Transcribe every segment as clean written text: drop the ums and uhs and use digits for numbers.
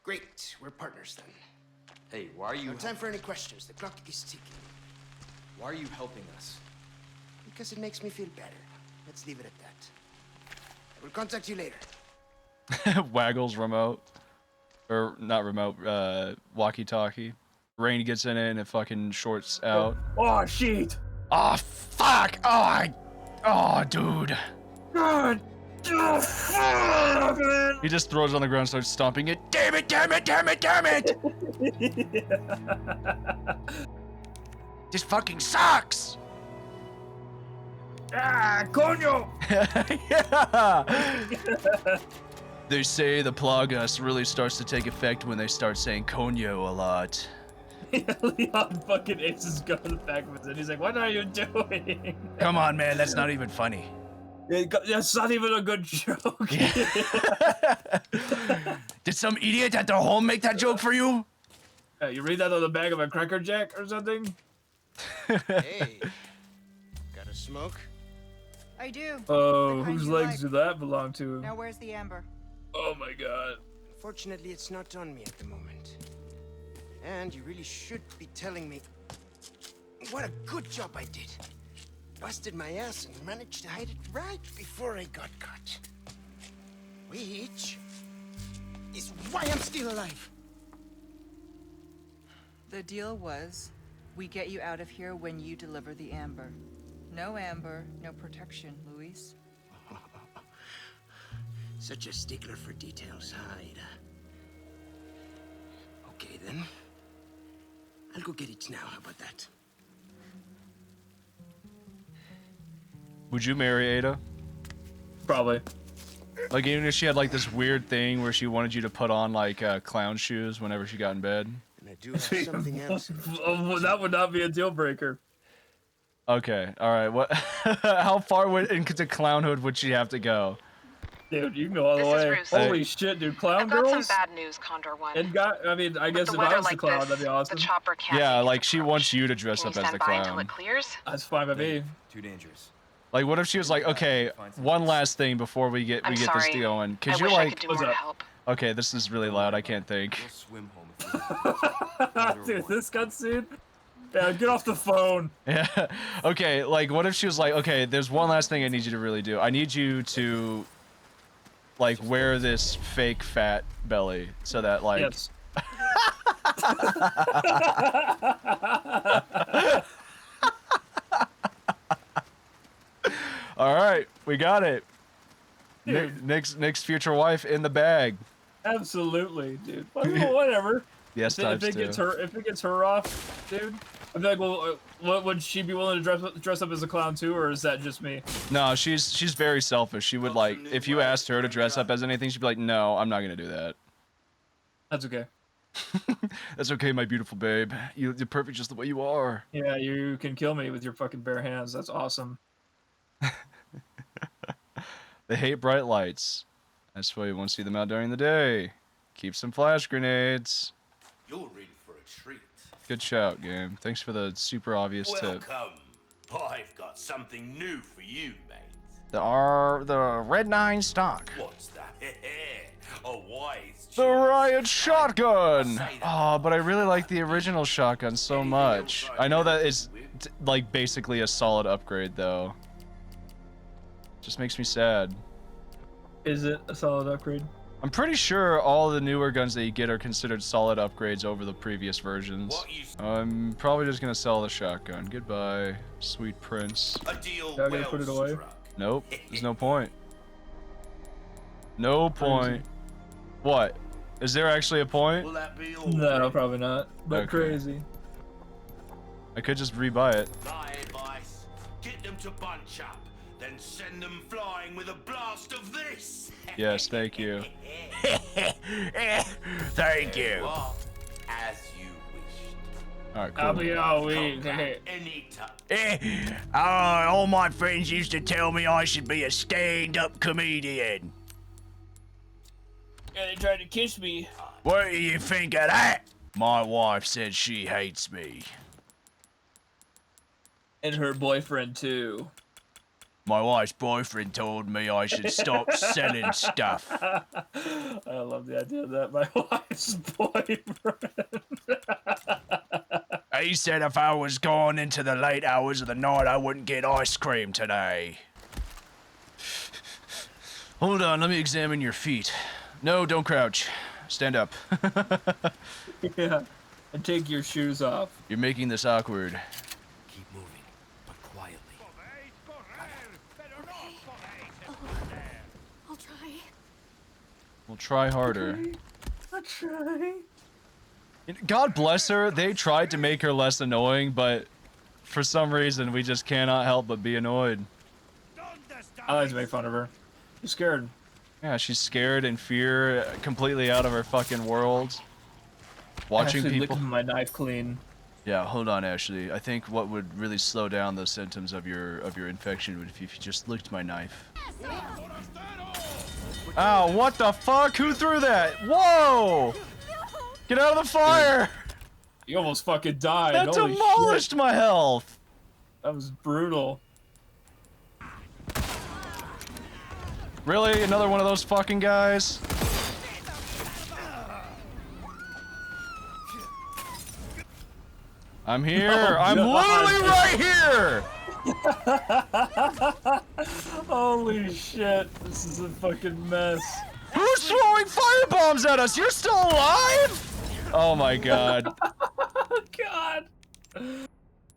Great, we're partners then. Hey, why are you... No time for any questions. The clock is ticking. Why are you helping us? Because it makes me feel better. Let's leave it at that. I will contact you later. Waggles remote. Or not remote, walkie-talkie. Rain gets in it and it fucking shorts out. Oh, shit! Oh, fuck! Oh, dude. God! Oh, fuck, man! He just throws it on the ground and starts stomping it. Damn it, damn it, damn it, damn it! This fucking sucks! Ah, coño! Yeah! They say the Plagas really starts to take effect when they start saying coño a lot. Leon fucking aces his gun in the back of his head. He's like, what are you doing? Come on, man, that's not even funny. That's not even a good joke. Did some idiot at their home make that joke for you? You read that on the back of a Cracker Jack or something? Hey, got a smoke? I do. Oh, The kind whose you legs like. do that belong to? Now where's the amber? Oh my god. Unfortunately, it's not on me at the moment. And you really should be telling me what a good job I did. Busted my ass and managed to hide it right before I got caught. Which is why I'm still alive. The deal was, we get you out of here when you deliver the amber. No amber, no protection, Luis. Such a stickler for details, Hyde. Okay, then. I'll go get it now. How about that? Would you marry Ada? Probably. Like, even if she had like this weird thing where she wanted you to put on like clown shoes whenever she got in bed? And I do have something else. Oh, that would not be a deal breaker. Okay, alright, what? How far into clownhood would she have to go? Dude, you can go all the This is way. Bruce. Holy shit, dude. Clown I've got girls? some bad news, Condor One. And I mean, I guess With if the weather I was the like clown, this, that'd be awesome. the chopper can't Yeah, make like its she approach. wants you to dress Can up you as stand the by until clown. it clears? That's fine by me. Too dangerous. Like, what if she was like, okay, one last thing before we get I'm this sorry. going? I Cause you're wish I like, could do What's more to up? help. okay, this is really loud, I can't think. We'll swim home if Dude, this cutscene? Yeah, get off the phone. Yeah. Okay, like, what if she was like, okay, there's one last thing I need you to really do. I need you to, like, wear this fake fat belly so that, like... Yes. Alright, we got it. Dude. Nick's future wife in the bag. Absolutely, dude. Well, whatever. Yes, if it times gets two. her, if it gets her off, dude, I'd be like, well, what would she be willing to dress up as a clown too, or is that just me? No, she's very selfish. She would, like, if you asked her to dress up as anything, she'd be like, no, I'm not gonna do that. That's okay. That's okay, my beautiful babe. You're perfect just the way you are. Yeah, you can kill me with your fucking bare hands. That's awesome. They hate bright lights. That's why you won't see them out during the day. Keep some flash grenades. You're in for a treat. Good shout, game. Thanks for the super obvious tip. Welcome. I've got something new for you, mate. The Red 9 stock. What's that? A wise The choice. Riot Shotgun! Oh, but I really like the original shotgun so much. I know that it's, like, basically a solid upgrade, though. Just makes me sad. Is it a solid upgrade? I'm pretty sure all the newer guns that you get are considered solid upgrades over the previous versions. What you I'm probably just gonna sell the shotgun. Goodbye, sweet prince. a deal Yeah, I'm gonna well put it away. struck. Nope, there's no point. No point. What? Is there actually a point? Will that be all? No, probably not. But Okay. crazy. I could just rebuy it. My advice: get them to bunch up, then send them flying with a blast of this. Yes, thank you. Thank you. Well, as you wished. Alright, I'll cool. be all weak. Come back anytime. All my friends used to tell me I should be a stand-up comedian. Yeah, they tried to kiss me. What do you think of that? My wife said she hates me. And her boyfriend too. My wife's boyfriend told me I should stop selling stuff. I love the idea of that. My wife's boyfriend. He said if I was going into the late hours of the night, I wouldn't get ice cream today. Hold on, let me examine your feet. No, don't crouch. Stand up. Yeah. And take your shoes off. You're making this awkward. Keep moving, but quietly. I'll try. We'll try harder. I'll try. God bless her, they tried to make her less annoying, but for some reason we just cannot help but be annoyed. I like to make fun of her. She's scared. Yeah, she's scared and fear, completely out of her fucking world. Watching Actually people. licking my knife clean. Yeah, hold on, Ashley. I think what would really slow down the symptoms of your infection would if you just licked my knife. Ow, what the fuck? Who threw that? Whoa! Get out of the fire! You almost fucking died. That Holy demolished shit. my health! That was brutal. Really? Another one of those fucking guys? I'm here! Oh, I'm God. literally right here! Holy shit. This is a fucking mess. Who's throwing firebombs at us? You're still alive? Oh my god. Oh god.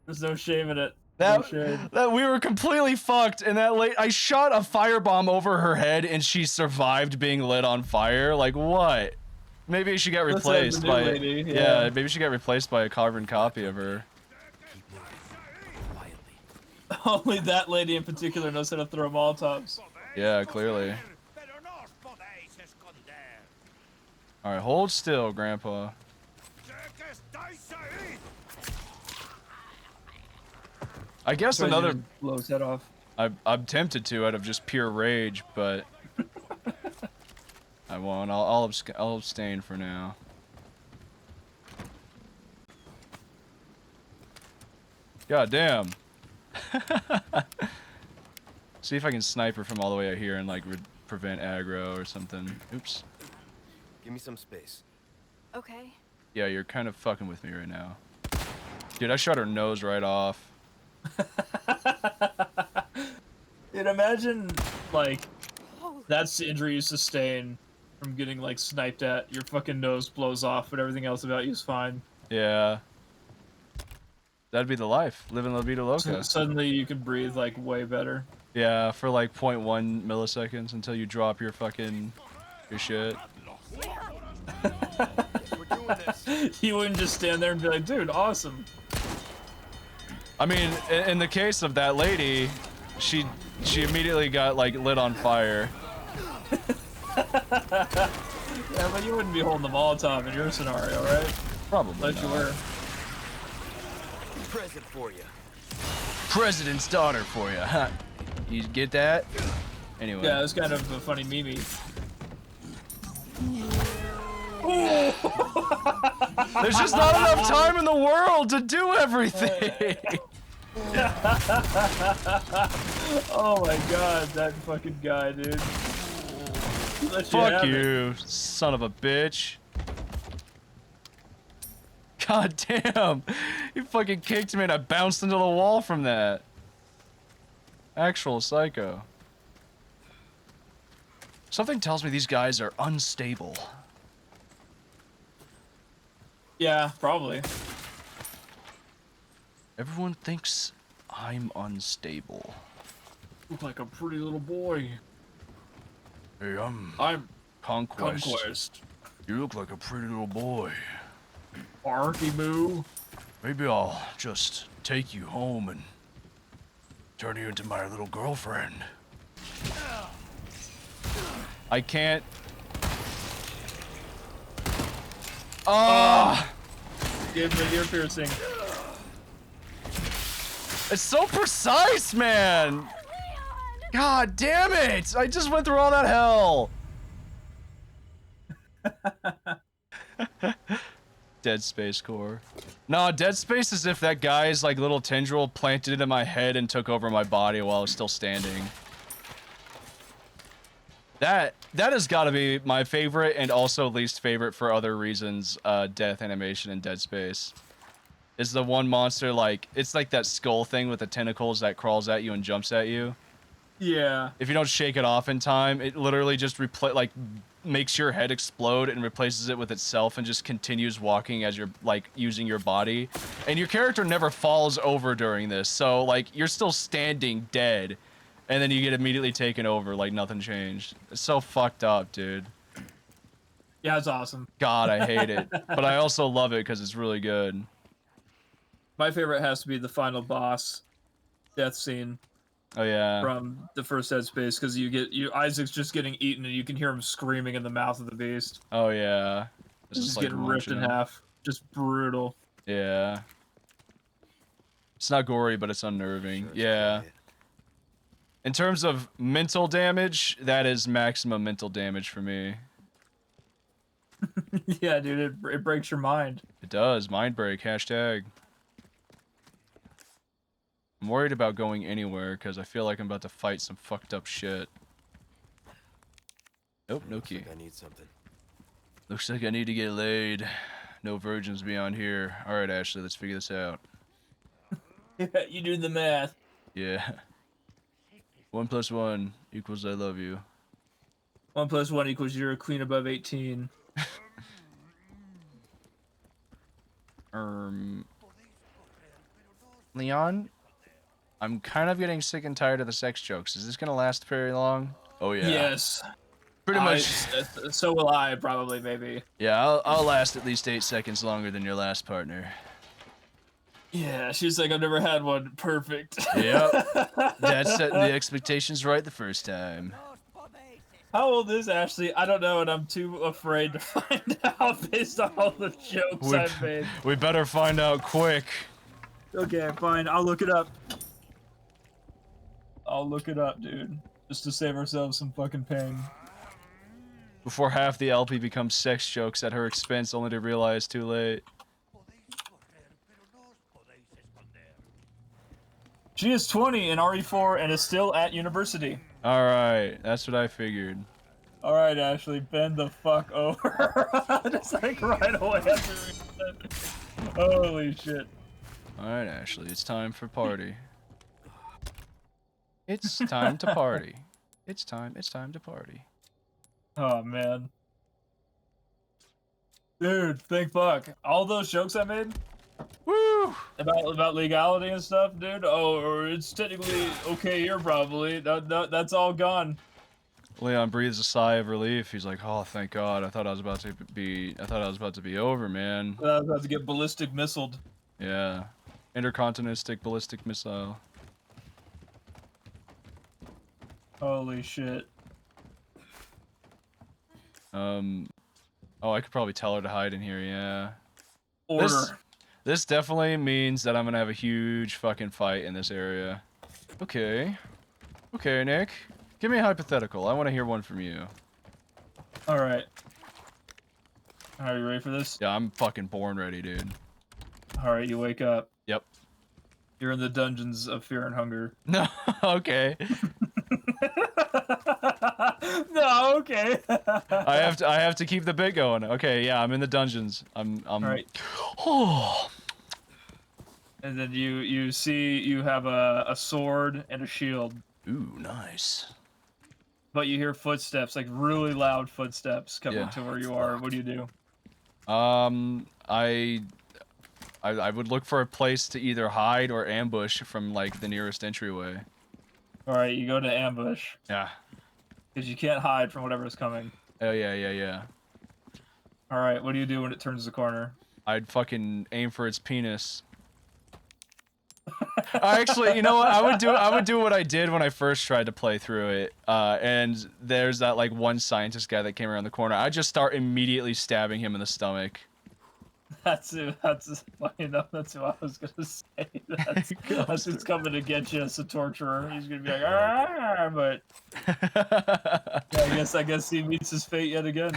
There's no shame in it. No shame. That we were completely fucked, and I shot a firebomb over her head and she survived being lit on fire. Like what? Maybe she got That's replaced the new by lady, yeah, maybe she got replaced by a carbon copy of her. Keep moving, quietly. Only that lady in particular knows how to throw Molotovs. Yeah, clearly. Alright, hold still, Grandpa. I guess another... Blow his head off. I'm tempted to out of just pure rage, but... I won't. I'll abstain for now. God damn. See if I can snipe her from all the way out here and like prevent aggro or something. Oops. Give me some space. Okay. Yeah, you're kind of fucking with me right now. Dude, I shot her nose right off. Dude, imagine, like, that's the injury you sustain from getting, like, sniped at. Your fucking nose blows off, but everything else about you is fine. Yeah. That'd be the life. Living La Vida Loca. So suddenly you can breathe, like, way better. Yeah, for like 0.1 milliseconds until you drop your fucking... your shit. You wouldn't just stand there and be like, dude, awesome. I mean, in the case of that lady, she immediately got like lit on fire. Yeah, but you wouldn't be holding the Molotov in your scenario, right? Probably Unless you were. Present for you. President's daughter for you, huh? You get that? Anyway. Yeah, it was kind of a funny meme. There's just not enough time in the world to do everything. Oh my god, that fucking guy, dude. Fuck you, son of a bitch. God damn. You fucking kicked me and I bounced into the wall from that. Actual psycho. Something tells me these guys are unstable. Yeah, probably. Everyone thinks I'm unstable. Look like a pretty little boy. Hey, I'm Conquest. Conquest. You look like a pretty little boy. Barky Moo. Maybe I'll just take you home and turn you into my little girlfriend. I can't. Give me ear piercing. It's so precise, man! God damn it! I just went through all that hell! Dead Space Core. No, Dead Space is if that guy's like little tendril planted into my head and took over my body while I was still standing. That has got to be my favorite and also least favorite for other reasons. Death animation in Dead Space is the one monster like it's like that skull thing with the tentacles that crawls at you and jumps at you. Yeah. If you don't shake it off in time, it literally just like makes your head explode and replaces it with itself and just continues walking as you're like using your body. And your character never falls over during this, so like you're still standing dead, and then you get immediately taken over like nothing changed. It's so fucked up, dude. Yeah, it's awesome. God, I hate it, but I also love it because it's really good. My favorite has to be the final boss death scene. Oh yeah. From the first Dead Space, because Isaac's just getting eaten and you can hear him screaming in the mouth of the beast. Oh yeah. It's Just like getting ripped in launching him. half. Just brutal. Yeah. It's not gory, but it's unnerving. Sure, it's Yeah. quiet. In terms of mental damage, that is maximum mental damage for me. Yeah, dude, it breaks your mind. It does. Mind break. Hashtag. I'm worried about going anywhere because I feel like I'm about to fight some fucked up shit. Nope, no Looks key. like I need something. Looks like I need to get laid. No virgins beyond here. Alright, Ashley, let's figure this out. You do the math. Yeah. 1 + 1 = I love you. 1 + 1 = you're a queen above 18. Leon? I'm kind of getting sick and tired of the sex jokes. Is this gonna last very long? Oh yeah. Yes. Pretty much. So will I, probably, maybe. Yeah, I'll last at least 8 seconds longer than your last partner. Yeah, she's like, I've never had one perfect. Yep. That's setting the expectations right the first time. How old is Ashley? I don't know, and I'm too afraid to find out based on all the jokes I've made. We better find out quick. Okay, fine. I'll look it up. I'll look it up, dude. Just to save ourselves some fucking pain. Before half the LP becomes sex jokes at her expense, only to realize too late. She is 20 in RE4 and is still at university. Alright, that's what I figured. Alright, Ashley, bend the fuck over. Just like right away after we said. Holy shit. Alright, Ashley, it's time for party. It's time to party. It's time to party. Oh, man. Dude, thank fuck. All those jokes I made Woo! about legality and stuff, dude. Oh, or it's technically okay here, probably. That's all gone. Leon breathes a sigh of relief. He's like, "Oh, thank God! I thought I was about to be over, man." I was about to get ballistic missiled. Yeah, intercontinental ballistic missile. Holy shit. Oh, I could probably tell her to hide in here. Yeah. Order. This definitely means that I'm gonna have a huge fucking fight in this area. Okay. Okay, Nick. Give me a hypothetical. I want to hear one from you. Alright. Are you ready for this? Yeah, I'm fucking born ready, dude. Alright, you wake up. Yep. You're in the dungeons of fear and hunger. No. Okay. No, okay. I have to keep the bit going. Okay, yeah, I'm in the dungeons. I'm Alright. Oh. And then you see you have a sword and a shield. Ooh, nice. But you hear footsteps, like really loud footsteps coming Yeah. to where you are. What do you do? I would look for a place to either hide or ambush from like the nearest entryway. Alright, you go to ambush. Yeah. Because you can't hide from whatever's coming. Oh yeah. Alright, what do you do when it turns the corner? I'd fucking aim for its penis. Actually, you know what? I would do what I did when I first tried to play through it. And there's that like one scientist guy that came around the corner. I just start immediately stabbing him in the stomach. That's funny enough. That's what I was gonna say. That's who's coming to get you as a torturer. He's gonna be like, ah, but yeah, I guess he meets his fate yet again.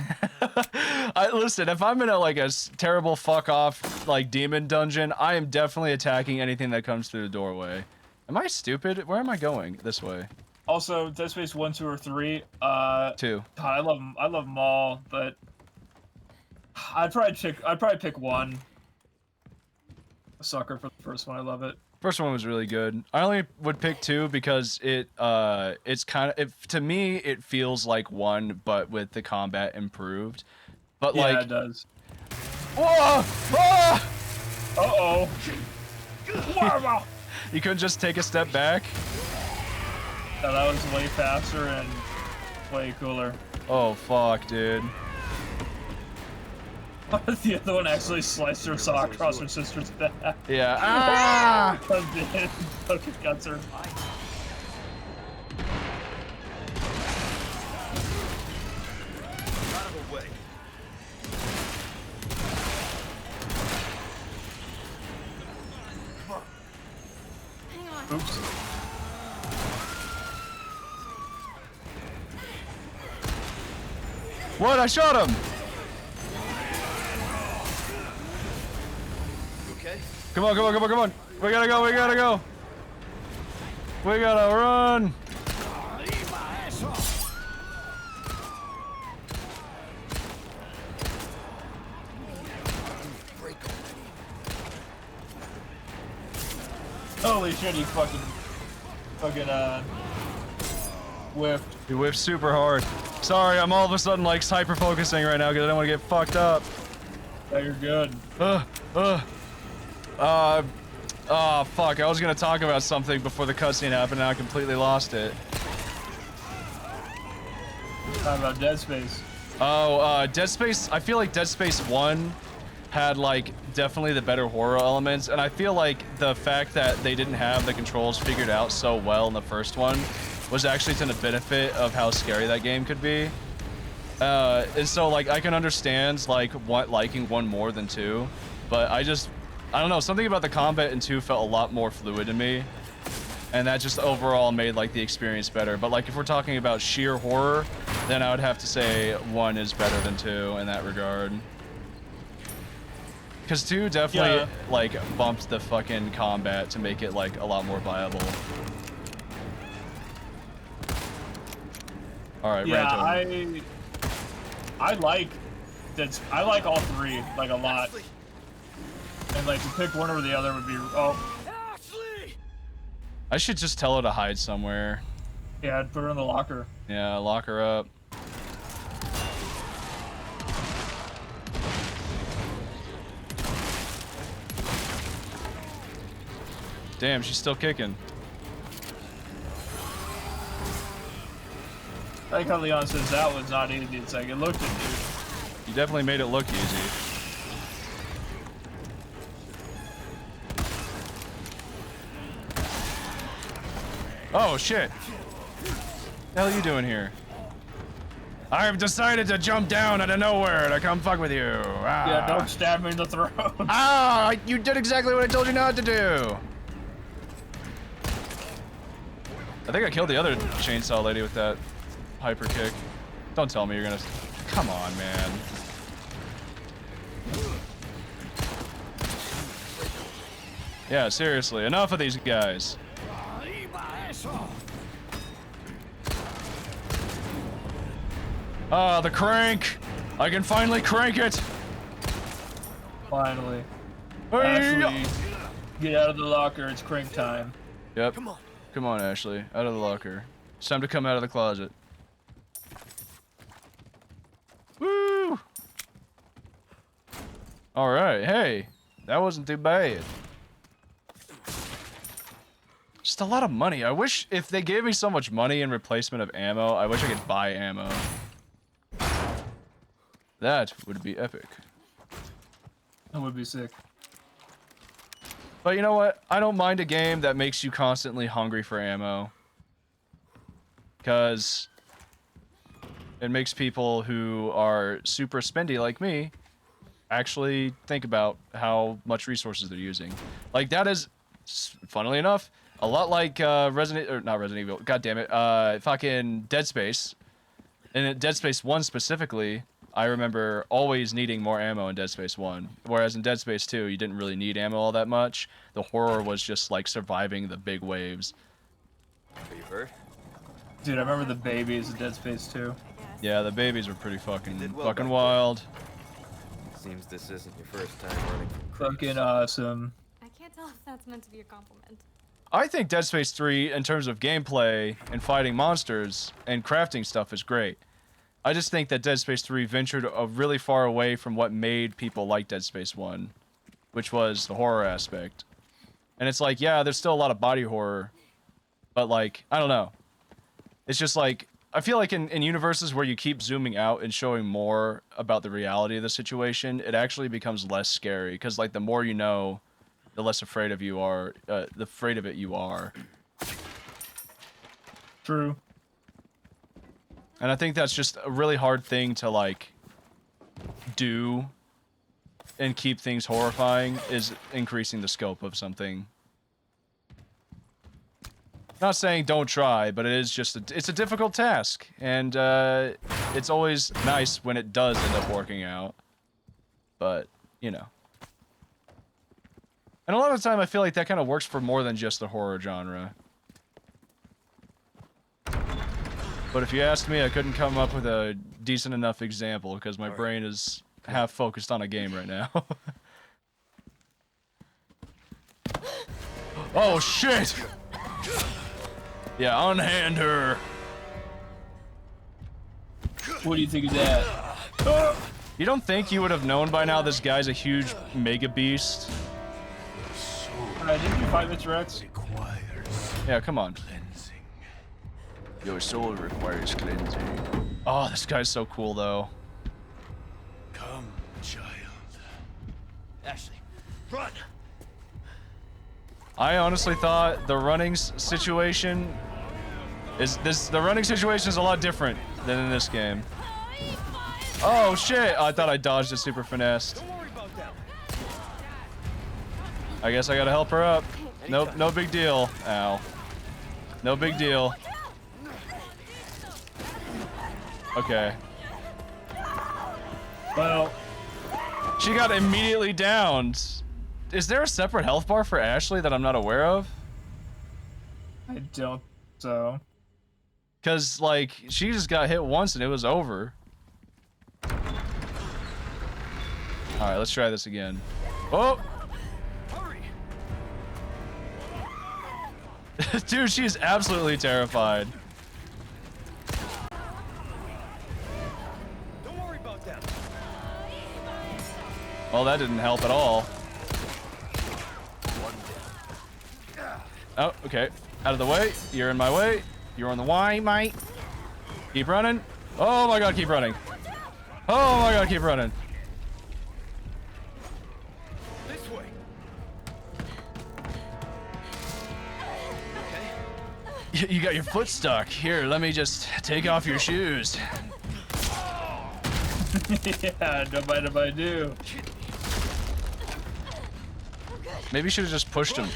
Listen, if I'm in a like a terrible fuck off like demon dungeon, I am definitely attacking anything that comes through the doorway. Am I stupid? Where am I going? This way. Also, Dead Space 1, 2, or 3. 2. God, I love them all, but I'd probably pick 1. A sucker for the first one. I love it. First one was really good. I only would pick 2 because it's kind of to me it feels like 1 but with the combat improved. But Yeah, like it does. Whoa! Ah! Uh-oh. You couldn't just take a step back? No, that was way faster and way cooler. Oh fuck, dude. The other one actually sliced her saw across her sister's back. Yeah. Ah! Fucking guts her. Out of the way. Oops. What? I shot him! Okay. Come on, come on, come on, come on! We gotta go, we gotta go! We gotta run! Holy shit, he fucking whiffed. He whiffed super hard. Sorry, I'm all of a sudden like hyper focusing right now because I don't want to get fucked up. Yeah, you're good. Fuck, I was gonna talk about something before the cutscene happened and I completely lost it. Talking about Dead Space. Oh, Dead Space, I feel like Dead Space 1 had like definitely the better horror elements, and I feel like the fact that they didn't have the controls figured out so well in the first one was actually to the benefit of how scary that game could be. And so like I can understand like liking 1 more than 2, but I don't know, something about the combat in 2 felt a lot more fluid to me, and that just overall made like the experience better. But like if we're talking about sheer horror, then I would have to say 1 is better than 2 in that regard. Because 2 definitely like bumped the fucking combat to make it like a lot more viable. All right, Yeah, Ranto. I like all 3 like a lot. And like to pick one over the other would be I should just tell her to hide somewhere. yeah, I'd put her in the locker. Yeah, lock her up. Damn, she's still kicking. I like how Leon says that was not easy. It's like it looked it, dude. You definitely made it look easy. Oh shit! What the hell are you doing here? I've decided to jump down out of nowhere to come fuck with you. Ah. Yeah, don't stab me in the throat. Ah! You did exactly what I told you not to do. I think I killed the other chainsaw lady with that hyper kick. Don't tell me you're gonna... Come on, man. Yeah, seriously, enough of these guys. Ah, the crank! I can finally crank it! Finally. Hey! Ashley, get out of the locker. It's crank time. Yep. Come on, Ashley. Out of the locker. It's time to come out of the closet. Woo! Alright, hey. That wasn't too bad. Just a lot of money. I wish if they gave me so much money in replacement of ammo, I wish I could buy ammo. That would be epic. That would be sick. But you know what? I don't mind a game that makes you constantly hungry for ammo. Because it makes people who are super spendy like me actually think about how much resources they're using. Like that is, funnily enough, a lot like not Resident Evil, god damn it, fucking Dead Space. And Dead Space 1 specifically, I remember always needing more ammo in Dead Space 1, whereas in Dead Space 2, you didn't really need ammo all that much. The horror was just like surviving the big waves. Are you hurt? Dude, I remember the babies in Dead Space 2. Yeah, the babies were pretty fucking did well back there. wild. Seems this isn't your first time running from creeps. Fucking awesome. I can't tell if that's meant to be a compliment. I think Dead Space 3, in terms of gameplay and fighting monsters and crafting stuff, is great. I just think that Dead Space 3 ventured really far away from what made people like Dead Space 1, which was the horror aspect. And it's like, yeah, there's still a lot of body horror, but like, I don't know. It's just like, I feel like in universes where you keep zooming out and showing more about the reality of the situation, it actually becomes less scary, because like the more you know, the less afraid of you are, afraid of it you are. True. And I think that's just a really hard thing to like do and keep things horrifying, is increasing the scope of something. Not saying don't try, but it is just it's a difficult task, and it's always nice when it does end up working out. But you know, and a lot of the time I feel like that kind of works for more than just the horror genre. But if you asked me, I couldn't come up with a decent enough example because my brain is half focused on a game right now. Oh shit! Yeah, unhand her. What do you think of that? You don't think you would have known by now this guy's a huge mega beast? Didn't you fight Mr. X? Yeah, come on. Cleansing. Your soul requires cleansing. Oh, this guy's so cool though. Come, child. Ashley, run! I honestly thought the running situation the running situation is a lot different than in this game. Oh shit! I thought I dodged it super finessed. I guess I gotta help her up. Nope, no big deal. Ow. No big deal. Okay. Well, She got immediately downed. Is there a separate health bar for Ashley that I'm not aware of? I don't so. Cause like she just got hit once and it was over. Alright, let's try this again. Oh! Dude, she's absolutely terrified. Don't worry about that. Well, that didn't help at all. Oh, okay. Out of the way. You're in my way. You're on the way, mate. Keep running. Oh my god, keep running. Oh my god, keep running. This way. You got your foot stuck. Here, let me just take off your shoes. Yeah, no mind if I do. Maybe you should have just pushed him.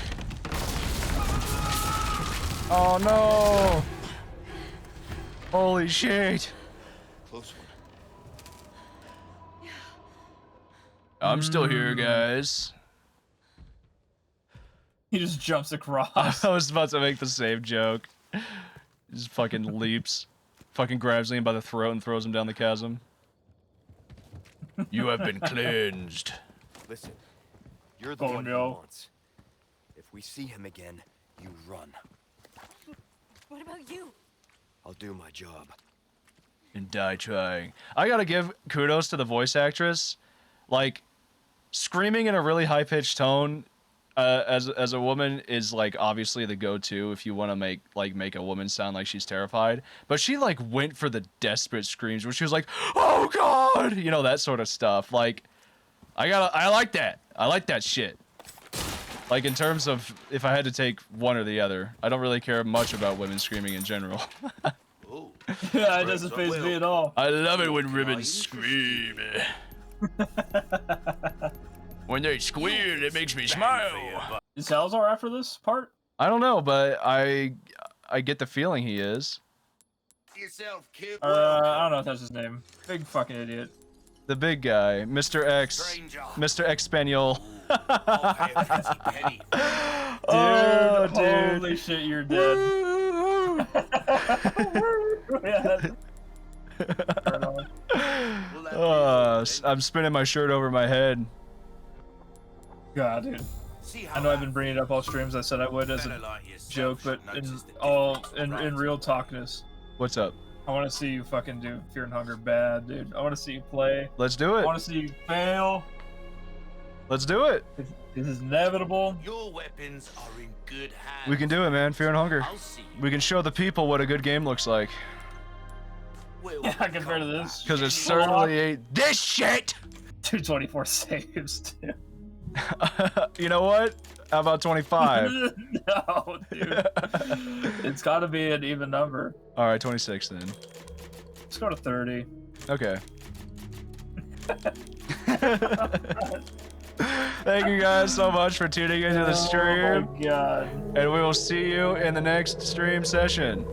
Oh no! Holy shit! Close one. I'm still here, guys. He just jumps across. I was about to make the same joke. Just fucking leaps. Fucking grabs him by the throat and throws him down the chasm. You have been cleansed. Listen, you're the Oh, one he no. wants. If we see him again, you run. What about you? I'll do my job. And die trying. I gotta give kudos to the voice actress. Like, screaming in a really high-pitched tone as a woman is like obviously the go-to if you want to make a woman sound like she's terrified. But she like went for the desperate screams where she was like, "Oh God," you know, that sort of stuff. Like, I like that. I like that shit. Like, in terms of if I had to take one or the other, I don't really care much about women screaming in general. Oh, Yeah, it doesn't faze me at all. I love it when women scream. When they squeal, it makes me smile. Is Salazar after this part? I don't know, but I get the feeling he is. yourself, kid. I don't know if that's his name. Big fucking idiot. The big guy, Mr. X, Stranger. Mr. X Spaniel. I'll pay a pretty penny. Oh, dude. Holy shit, you're dead. I'm spinning my shirt over my head. God, dude. See I know I've been bringing it up all streams. I said I would as a joke, but in real talkness, What's up? I want to see you fucking do Fear and Hunger bad, dude. I want to see you play. Let's do I it. want to see you fail. Let's do it. This is inevitable. Your weapons are in good hands. We can do it, man. Fear and Hunger. I'll see you. We can show the people what a good game looks like. We'll Yeah, compared to this. Because it certainly ain't this shit. 224 saves, dude. You know what? How about 25? No, dude. It's got to be an even number. All right, 26 then. Let's go to 30. Okay. Thank you guys so much for tuning into the stream. Oh my god. And we will see you in the next stream session.